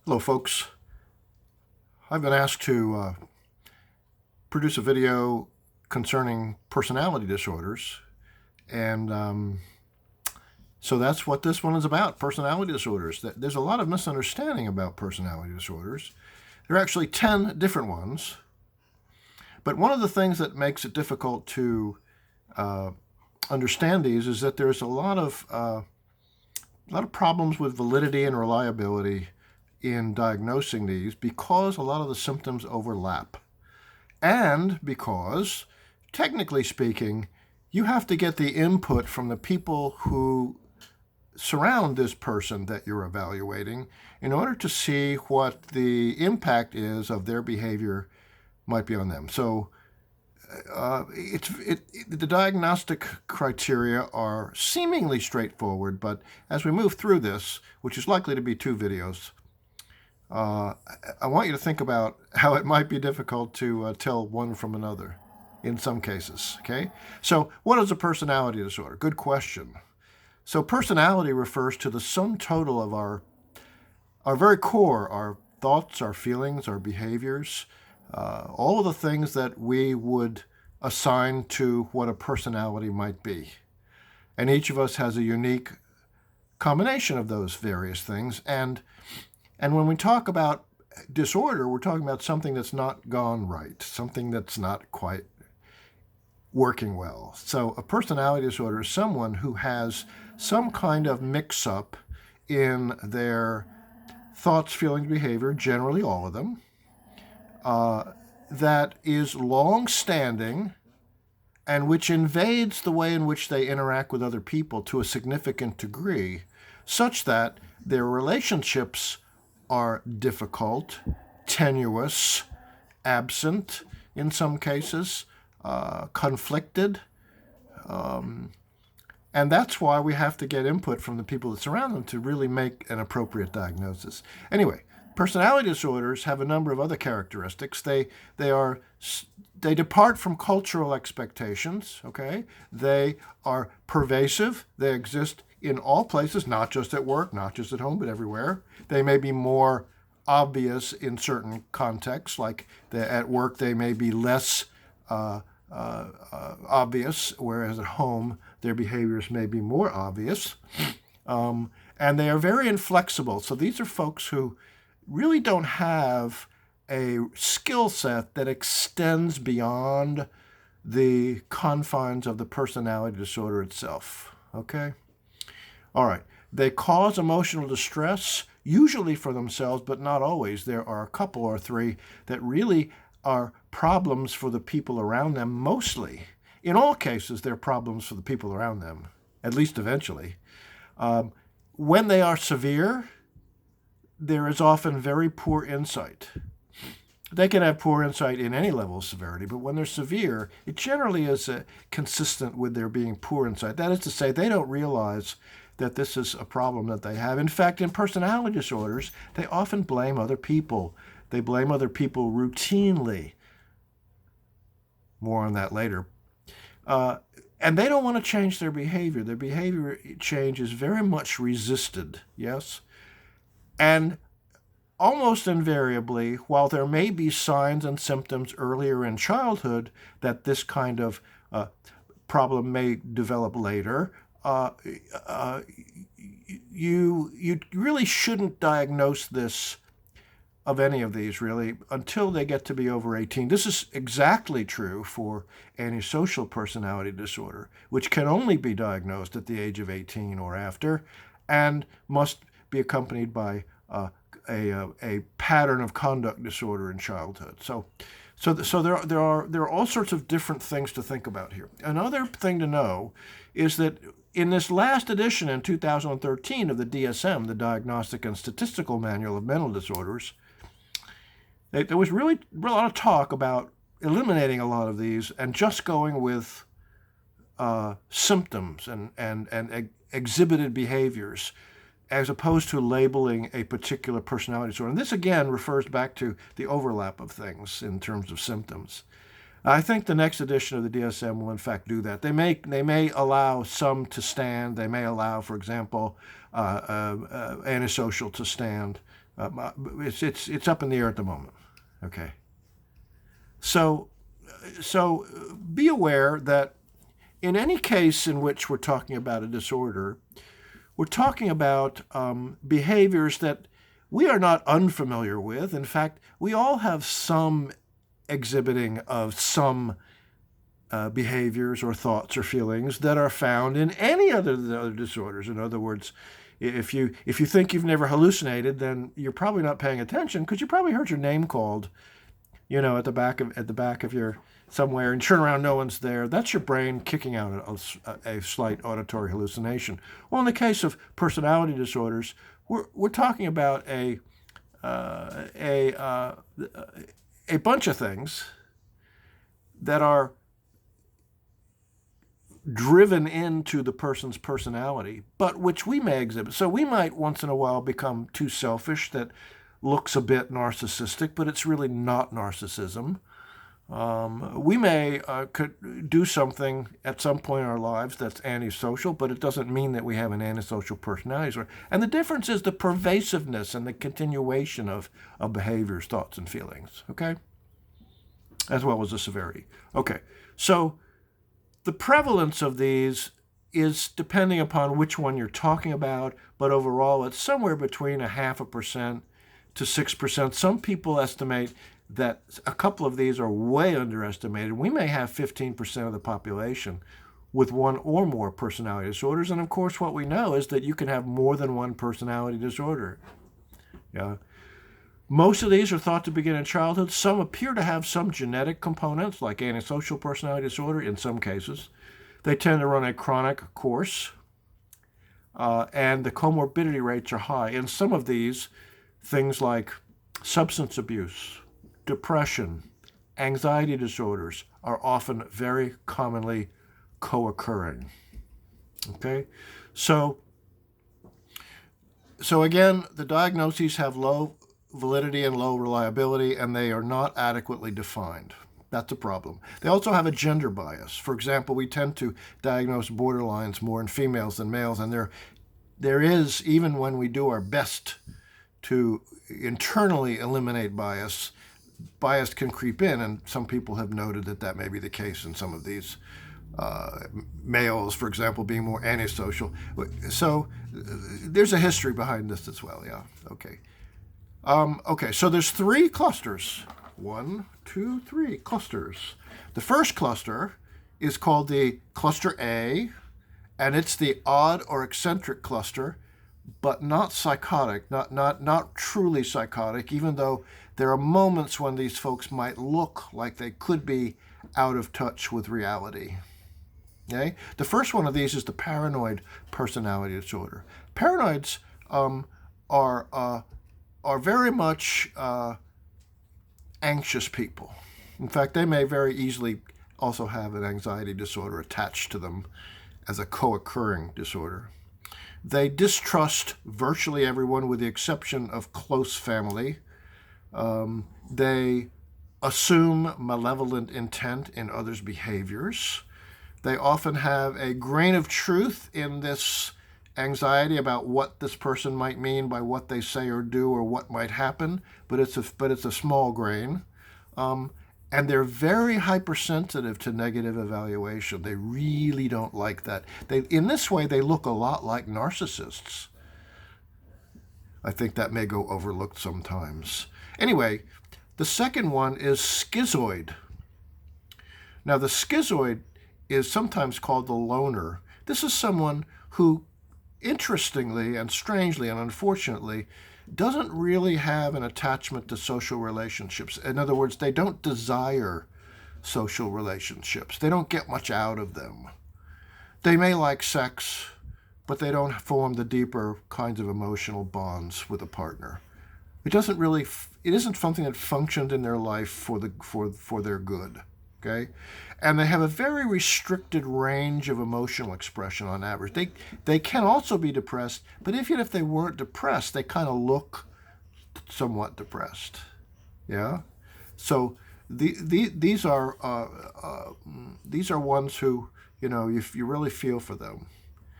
Hello, folks. I've been asked to produce a video concerning personality disorders, and so that's what this one is about, personality disorders. There's a lot of misunderstanding about personality disorders. There are actually 10 different ones, but one of the things that makes it difficult to understand these is that there's a lot of problems with validity and reliability in diagnosing these because a lot of the symptoms overlap. And because, technically speaking, you have to get the input from the people who surround this person that you're evaluating in order to see what the impact is of their behavior might be on them. So the diagnostic criteria are seemingly straightforward, but as we move through this, which is likely to be 2 videos, I want you to think about how it might be difficult to tell one from another in some cases, okay? So what is a personality disorder? Good question. So personality refers to the sum total of our very core, our thoughts, our feelings, our behaviors, all of the things that we would assign to what a personality might be. And each of us has a unique combination of those various things. And when we talk about disorder, we're talking about something that's not gone right, something that's not quite working well. So a personality disorder is someone who has some kind of mix-up in their thoughts, feelings, behavior, generally all of them, that is long-standing and which invades the way in which they interact with other people to a significant degree, such that their relationships are difficult, tenuous, absent in some cases, conflicted. And that's why we have to get input from the people that surround them to really make an appropriate diagnosis. Anyway, personality disorders have a number of other characteristics. They depart from cultural expectations, okay? They are pervasive. They exist in all places, not just at work, not just at home, but everywhere. They may be more obvious in certain contexts, like at work they may be less obvious, whereas at home their behaviors may be more obvious. And they are very inflexible. So these are folks who really don't have a skill set that extends beyond the confines of the personality disorder itself, okay? All right, they cause emotional distress, usually for themselves, but not always. There are a couple or 3 that really are problems for the people around them, mostly. In all cases, they're problems for the people around them, at least eventually. When they are severe, there is often very poor insight. They can have poor insight in any level of severity, but when they're severe, it generally is consistent with there being poor insight. That is to say, they don't realize that this is a problem that they have. In fact, in personality disorders, they often blame other people. They blame other people routinely. More on that later. And they don't want to change their behavior. Their behavior change is very much resisted, yes? And almost invariably, while there may be signs and symptoms earlier in childhood that this kind of problem may develop later, you really shouldn't diagnose this of any of these, really, until they get to be over 18. This is exactly true for antisocial personality disorder, which can only be diagnosed at the age of 18 or after, and must be accompanied by a pattern of conduct disorder in childhood. So there are all sorts of different things to think about here. Another thing to know is that in this last edition in 2013 of the DSM, the Diagnostic and Statistical Manual of Mental Disorders, there was really a lot of talk about eliminating a lot of these and just going with symptoms and exhibited behaviors, as opposed to labeling a particular personality disorder. And this, again, refers back to the overlap of things in terms of symptoms. I think the next edition of the DSM will, in fact, do that. They may allow some to stand. They may allow, for example, antisocial to stand. It's up in the air at the moment. Okay. So be aware that in any case in which we're talking about a disorder, we're talking about behaviors that we are not unfamiliar with. In fact, we all have some exhibiting of some behaviors or thoughts or feelings that are found in any other disorders. In other words, if you think you've never hallucinated, then you're probably not paying attention, because you probably heard your name called, at the back of your somewhere, and turn around, no one's there. That's your brain kicking out a slight auditory hallucination. Well, in the case of personality disorders, we're talking about a bunch of things that are driven into the person's personality, but which we may exhibit. So we might once in a while become too selfish, that looks a bit narcissistic, but it's really not narcissism. We may could do something at some point in our lives that's antisocial, but it doesn't mean that we have an antisocial personality. And the difference is the pervasiveness and the continuation of behaviors, thoughts, and feelings, okay? As well as the severity. Okay, so the prevalence of these is depending upon which one you're talking about, but overall it's somewhere between 0.5% to 6%. Some people estimate that a couple of these are way underestimated. We may have 15% of the population with one or more personality disorders, and of course what we know is that you can have more than one personality disorder. Yeah. Most of these are thought to begin in childhood. Some appear to have some genetic components, like antisocial personality disorder in some cases. They tend to run a chronic course, and the comorbidity rates are high. In some of these, things like substance abuse, depression, anxiety disorders are often very commonly co-occurring. Okay? So again, the diagnoses have low validity and low reliability, and they are not adequately defined. That's a problem. They also have a gender bias. For example, we tend to diagnose borderlines more in females than males, and there is, even when we do our best to internally eliminate bias can creep in, and some people have noted that may be the case in some of these males, for example, being more antisocial. So there's a history behind this as well, yeah, okay. Okay, so there's 3 clusters. 1, 2, 3 clusters. The first cluster is called the cluster A, and it's the odd or eccentric cluster, but not psychotic, not truly psychotic, even though there are moments when these folks might look like they could be out of touch with reality. Okay? The first one of these is the paranoid personality disorder. Paranoids are very much anxious people. In fact, they may very easily also have an anxiety disorder attached to them as a co-occurring disorder. They distrust virtually everyone with the exception of close family. They assume malevolent intent in others' behaviors. They often have a grain of truth in this anxiety about what this person might mean by what they say or do or what might happen, but it's a small grain. And they're very hypersensitive to negative evaluation. They really don't like that. In this way, they look a lot like narcissists. I think that may go overlooked sometimes. Anyway, the second one is schizoid. Now, the schizoid is sometimes called the loner. This is someone who, interestingly and strangely and unfortunately, doesn't really have an attachment to social relationships. In other words, they don't desire social relationships. They don't get much out of them. They may like sex, but they don't form the deeper kinds of emotional bonds with a partner. It isn't something that functioned in their life for their good. Okay? And they have a very restricted range of emotional expression on average. They can also be depressed, but even if they weren't depressed, they kind of look somewhat depressed. Yeah? So these are ones who, you really feel for them.